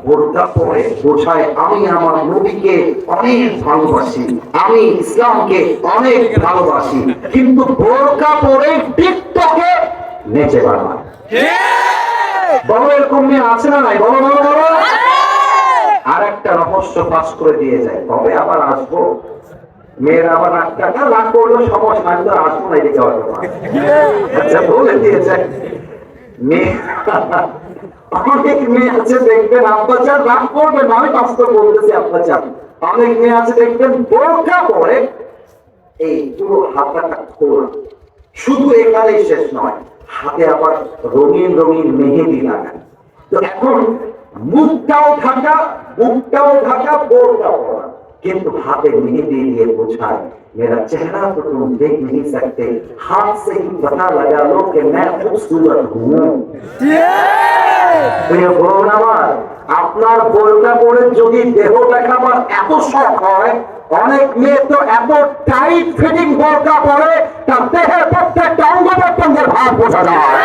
বোরকা পরে বোঝায় আমি আমার নবীকে অনেক ভালোবাসি, আমি ইসলামকে অনেক ভালোবাসি, কিন্তু বোরকা পরে টিকটকে নেচে বেড়ায়। বড় এরকম মেয়ে আছে না নাই? বড় বড় বড়। আর একটা রহস্য ফাঁস করে দিয়ে যায়, কবে আবার আসবো? মেয়েরা আবার রাগ করলো সমস্যা, আমি তো আসবো না এদিকে হয়তো। আচ্ছা বলে দিয়েছে মেয়ে, অনেক মেয়ে আছে দেখবেন, আব্বাচার রাগ করবেন, আমি বাস্তব বলতেছি আব্বাচার, অনেক মেয়ে আছে দেখবেন বোরকা পরে এই পুরো হাতটা খোলা, শুধু এখানেই শেষ নয়, হাতে আবার রঙিন রঙিন মেহেদি লাগায়। তো এখন মুখটাও ঢাকা, বুকটাও ঢাকা, বোরকা পরা, কিন্তু হাতে मेहंदी দিয়ে বোঝায় मेरा चेहरा तो तुम देख नहीं सकते, हाथ से ही पता लगा लो कि मैं खूबसूरत हूँ। প্রিয় বোন আমার, আপনার বোরকা পরে যদি দেহ দেখাবার এত শখ হয়, অনেক মেয়ে তো এত টাইট ফিটিং বোরকা পরে তার দেহের প্রত্যেকটা অঙ্গ প্রত্যঙ্গের ভাব বোঝা যায়।